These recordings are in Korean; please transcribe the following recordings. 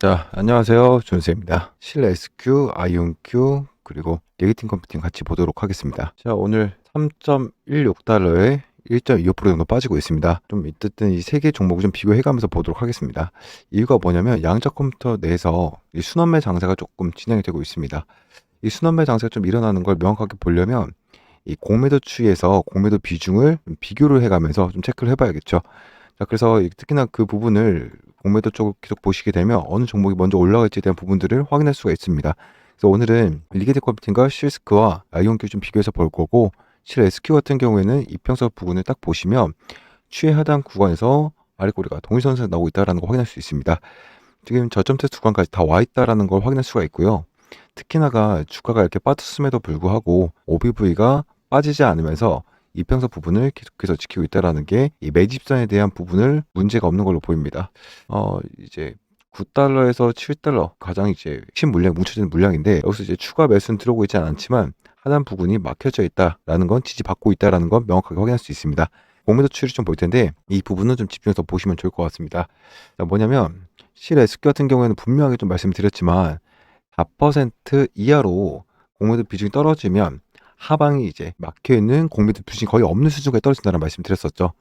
자, 안녕하세요. 존쌤입니다. 실 SQ, 아이온Q, 그리고 리게팅 컴퓨팅 같이 보도록 하겠습니다. 자, 오늘 3.16달러에 1.25% 정도 빠지고 있습니다. 좀 어쨌든 이 세 개 종목을 좀 비교해가면서 보도록 하겠습니다. 이유가 뭐냐면 양적 컴퓨터 내에서 이 순환매 장세가 조금 진행이 되고 있습니다. 이 순환매 장세가 좀 일어나는 걸 명확하게 보려면 이 공매도 추이에서 공매도 비중을 비교를 해가면서 좀 체크를 해봐야겠죠. 자, 그래서 특히나 그 부분을 공매도 쪽을 계속 보시게 되면 어느 종목이 먼저 올라갈지에 대한 부분들을 확인할 수가 있습니다. 그래서 오늘은 리게트 컴퓨팅과 실스크와 아이온큐 좀 비교해서 볼 거고, 실 SQ 같은 경우에는 이평선 부분을 딱 보시면 추의 하단 구간에서 아래꼬리가 동일선에서 나오고 있다는 걸 확인할 수 있습니다. 지금 저점 테스트 구간까지 다 와 있다는 걸 확인할 수가 있고요. 특히나가 주가가 이렇게 빠졌음에도 불구하고 OBV가 빠지지 않으면서 이평선 부분을 계속해서 지키고 있다는 게 이 매집선에 대한 부분을 문제가 없는 걸로 보입니다. 이제 9달러에서 7달러 가장 이제 핵심 물량 뭉쳐지는 물량인데, 여기서 이제 추가 매수는 들어오고 있지 않지만 하단 부분이 막혀져 있다라는 건, 지지받고 있다라는 건 명확하게 확인할 수 있습니다. 공매도 추이를 좀 볼 텐데 이 부분은 좀 집중해서 보시면 좋을 것 같습니다. 자, 뭐냐면 실 SQ 같은 경우에는 분명하게 좀 말씀드렸지만 4% 이하로 공매도 비중이 떨어지면 하방이 이제 막혀 있는 공매도 비중이 거의 없는 수준까지 떨어진다는 말씀 드렸었죠.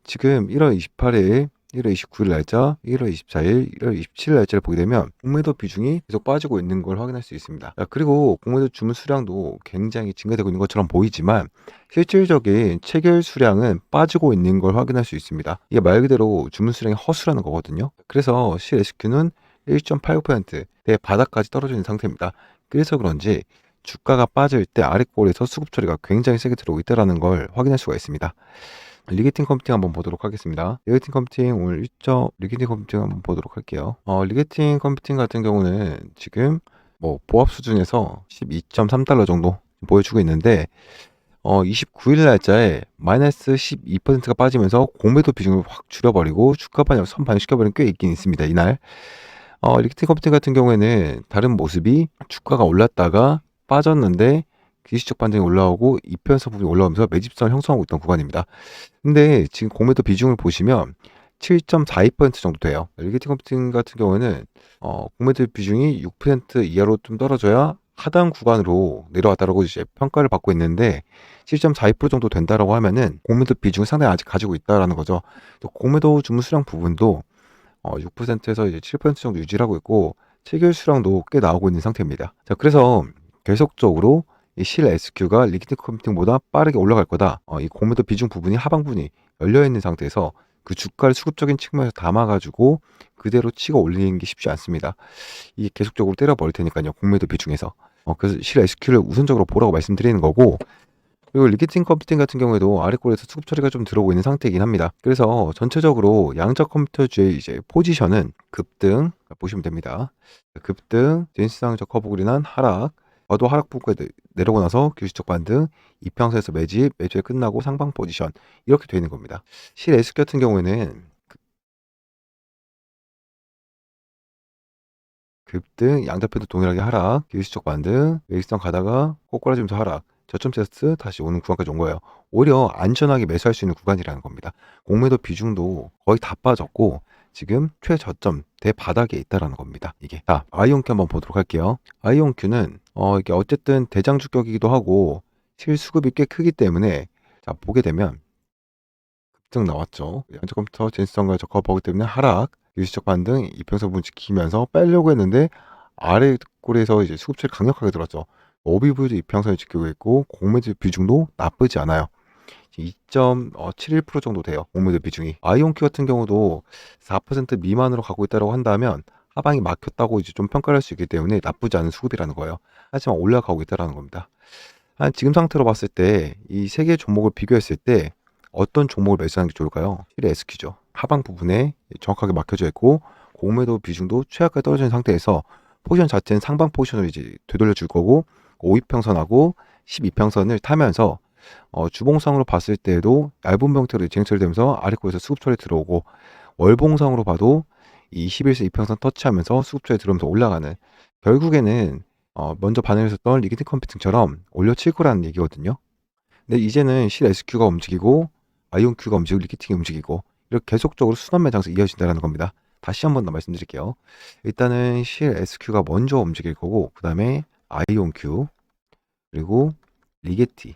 지금 1월 28일, 1월 29일 날짜, 1월 24일, 1월 27일 날짜를 보게 되면 공매도 비중이 계속 빠지고 있는 걸 확인할 수 있습니다. 그리고 공매도 주문 수량도 굉장히 증가되고 있는 것처럼 보이지만 실질적인 체결 수량은 빠지고 있는 걸 확인할 수 있습니다. 이게 말 그대로 주문 수량이 허술하는 거거든요. 그래서 실 SQ는 1.89%대 바닥까지 떨어져 있는 상태입니다. 그래서 그런지 주가가 빠질 때 아래꼴에서 수급 처리가 굉장히 세게 들어오고 있다는 걸 확인할 수가 있습니다. 리게팅 컴퓨팅 한번 보도록 하겠습니다. 리게팅 컴퓨팅 오늘 1점 리게팅 컴퓨팅 한번 보도록 할게요. 리게팅 컴퓨팅 같은 경우는 지금 뭐 보합 수준에서 12.3달러 정도 보여주고 있는데 29일 날짜에 마이너스 12%가 빠지면서 공매도 비중을 확 줄여버리고 주가 반영 선반시켜버린 꽤 있긴 있습니다. 이날 리게팅 컴퓨팅 같은 경우에는 다른 모습이 주가가 올랐다가 빠졌는데 기술적 반등이 올라오고 이평선 부분이 올라오면서 매집선을 형성하고 있던 구간입니다. 근데 지금 공매도 비중을 보시면 7.42% 정도 돼요. 리게팅 컴퓨팅 같은 경우에는 공매도 비중이 6% 이하로 좀 떨어져야 하단 구간으로 내려왔다라고 이제 평가를 받고 있는데, 7.42% 정도 된다라고 하면은 공매도 비중을 상당히 아직 가지고 있다라는 거죠. 또 공매도 주문 수량 부분도 6%에서 이제 7% 정도 유지하고 있고 체결 수량도 꽤 나오고 있는 상태입니다. 자, 그래서 계속적으로 이 실 SQ가 리퀴드 컴퓨팅보다 빠르게 올라갈 거다. 이 공매도 비중 부분이 하방 부분이 열려 있는 상태에서 그 주가를 수급적인 측면에서 담아가지고 그대로 치고 올리는 게 쉽지 않습니다. 이게 계속적으로 때려버릴 테니까요, 공매도 비중에서. 그래서 실 SQ를 우선적으로 보라고 말씀드리는 거고, 그리고 리게팅 컴퓨팅 같은 경우에도 아래꼴에서 수급 처리가 좀 들어오고 있는 상태이긴 합니다. 그래서 전체적으로 양적 컴퓨터주의 이제 포지션은 급등 보시면 됩니다. 급등, 진시장적 커브로 인한 하락, 과도 하락 부분까지 내려오고 나서 규칙적 반등, 이평선에서 매집, 매집이 끝나고 상방 포지션, 이렇게 되어 있는 겁니다. 실 SQ 같은 경우에는 급등, 양다표도 동일하게 하락, 기술적 반등, 매직선 가다가 꼬꾸라지면서 하락, 저점 테스트 다시 오는 구간까지 온 거예요. 오히려 안전하게 매수할 수 있는 구간이라는 겁니다. 공매도 비중도 거의 다 빠졌고 지금 최저점 대바닥에 있다라는 겁니다. 이게. 자, 아이온큐 한번 보도록 할게요. 아이온큐는 이게 어쨌든 대장 주격이기도 하고 실수급이 꽤 크기 때문에, 자, 보게 되면 급등 나왔죠. 양적 컴퓨터 진수성과 적합 버그 때문에 하락, 일시적 반등, 이평선 부분 지키면서 빼려고 했는데 아래 꼬리에서 이제 수급처리 강력하게 들었죠. 오비브도 이평선을 지키고 있고 공매도 비중도 나쁘지 않아요. 2.71% 정도 돼요. 공매도 비중이. 아이온큐 같은 경우도 4% 미만으로 가고 있다고 한다면 하방이 막혔다고 이제 좀 평가를 할 수 있기 때문에 나쁘지 않은 수급이라는 거예요. 하지만 올라가고 있다는 겁니다. 지금 상태로 봤을 때 이 세 개 종목을 비교했을 때 어떤 종목을 매수하는 게 좋을까요? 실 SQ죠. 하방 부분에 정확하게 막혀져 있고 공매도 비중도 최하까지 떨어진 상태에서 포지션 자체는 상방 포지션을 이제 되돌려 줄 거고, 5이평선하고 12평선을 타면서 주봉상으로 봤을 때도 얇은 형태로 진행 처리되면서 아래쪽에서 수급 처리 들어오고, 월봉상으로 봐도 이 21세 이평선 터치하면서 수급 처리 들어오면서 올라가는, 결국에는 먼저 반응했었던 리퀴드 컴퓨팅처럼 올려칠 거라는 얘기거든요. 근데 이제는 실 SQ가 움직이고 아이온Q가 움직이고 리퀴팅이 움직이고 이렇게 계속적으로 순환 매장에서 이어진다는 겁니다. 다시 한 번 더 말씀드릴게요. 일단은 CLSQ가 먼저 움직일 거고, 그 다음에 아이온Q, 그리고 리게티.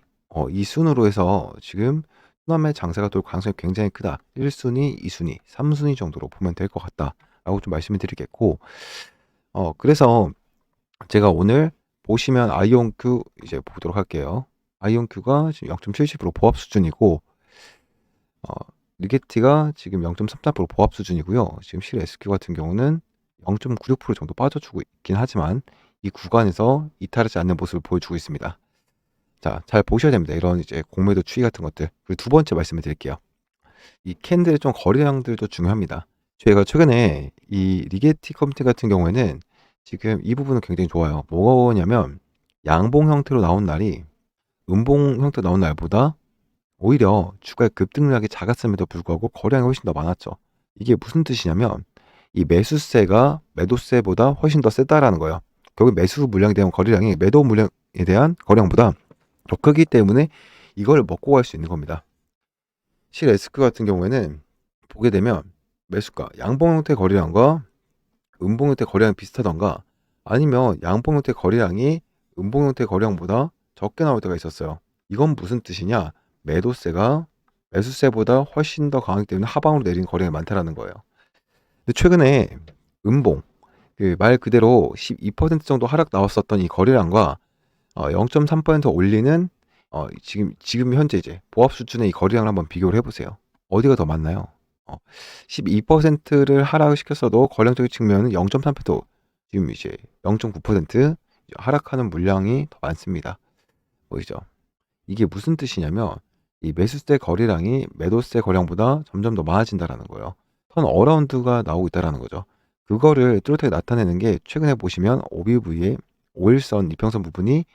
이 순으로 해서 지금 순환매 장세가 돌 가능성이 굉장히 크다. 1순위, 2순위, 3순위 정도로 보면 될 것 같다라고 좀 말씀을 드리겠고, 그래서 제가 오늘 보시면 아이온Q 이제 보도록 할게요. 아이온Q가 지금 0.70% 보합 수준이고, 어, 리게티가 지금 0.33% 보합 수준이고요. 지금 실 SQ 같은 경우는 0.96% 정도 빠져주고 있긴 하지만 이 구간에서 이탈하지 않는 모습을 보여주고 있습니다. 자, 잘 보셔야 됩니다. 이런 이제 공매도 추이 같은 것들. 그리고 두 번째 말씀을 드릴게요. 이 캔들의 좀 거래량들도 중요합니다. 저희가 최근에 이 리게티 컴퓨터 같은 경우에는 지금 이 부분은 굉장히 좋아요. 뭐냐면 양봉 형태로 나온 날이 음봉 형태로 나온 날보다 오히려 주가의 급등락이 작았음에도 불구하고 거래량이 훨씬 더 많았죠. 이게 무슨 뜻이냐면 이 매수세가 매도세보다 훨씬 더 세다라는 거예요. 결국 매수 물량에 대한 거래량이 매도 물량에 대한 거래량보다 더 크기 때문에 이걸 먹고 갈 수 있는 겁니다. 실 SQ 같은 경우에는 보게 되면 매수가 양봉 형태 거래량과 음봉 형태 거래량이 비슷하던가 아니면 양봉 형태 거래량이 음봉 형태 거래량보다 적게 나올 때가 있었어요. 이건 무슨 뜻이냐? 매도세가 매수세보다 훨씬 더 강하기 때문에 하방으로 내린 거래량이 많다라는 거예요. 근데 최근에 음봉, 말 그대로 12% 정도 하락 나왔었던 이 거래량과 0.3% 올리는 지금 현재 이제 보합 수준의 이 거래량을 한번 비교를 해보세요. 어디가 더 많나요? 12%를 하락시켰어도 거래량적인 측면은 0.3% 지금 이제 0.9% 하락하는 물량이 더 많습니다. 보이죠? 이게 무슨 뜻이냐면 이 매수세 거래량이 매도세 거래량보다 점점 더 많아진다라는 거예요. 턴 어라운드가 나오고 있다라는 거죠. 그거를 뚜렷하게 나타내는 게 최근에 보시면 OBV의 5일선 이평선 부분이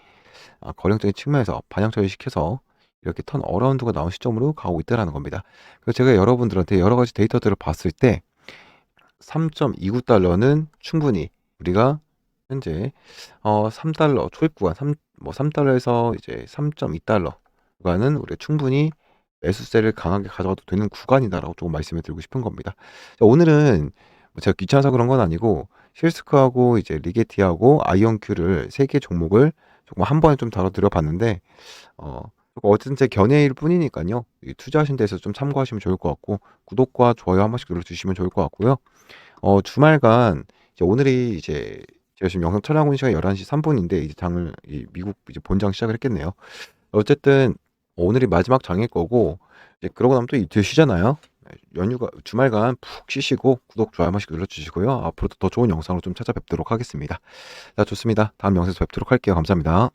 거래량적인 측면에서 반영 처리시켜서 이렇게 턴 어라운드가 나온 시점으로 가고 있다라는 겁니다. 그래서 제가 여러분들한테 여러 가지 데이터들을 봤을 때 3.29달러는 충분히 우리가 현재 3달러 초입 구간 3달러에서 이제 3.2달러 구간은 우리가 충분히 매수세를 강하게 가져가도 되는 구간이다라고 조금 말씀을 드리고 싶은 겁니다. 자, 오늘은 제가 귀찮아서 그런 건 아니고 실스크하고 이제 리게티하고 아이온큐를 세 개 종목을 조금 한 번에 좀 다뤄드려 봤는데 어쨌든 제 견해일 뿐이니까요. 투자하신 데서 좀 참고하시면 좋을 것 같고 구독과 좋아요 한 번씩 눌러주시면 좋을 것 같고요. 주말간 이제 오늘이 이제 제가 지금 영상 촬영하고 있는 시간이 11시 3분인데 이제 장을 미국 이제 본장 시작을 했겠네요. 어쨌든 오늘이 마지막 장일 거고 이제 그러고 나면 또 이틀 쉬잖아요. 연휴가 주말간 푹 쉬시고 구독 좋아요 한 번씩 눌러주시고요. 앞으로도 더 좋은 영상으로 좀 찾아뵙도록 하겠습니다. 자, 좋습니다. 다음 영상에서 뵙도록 할게요. 감사합니다.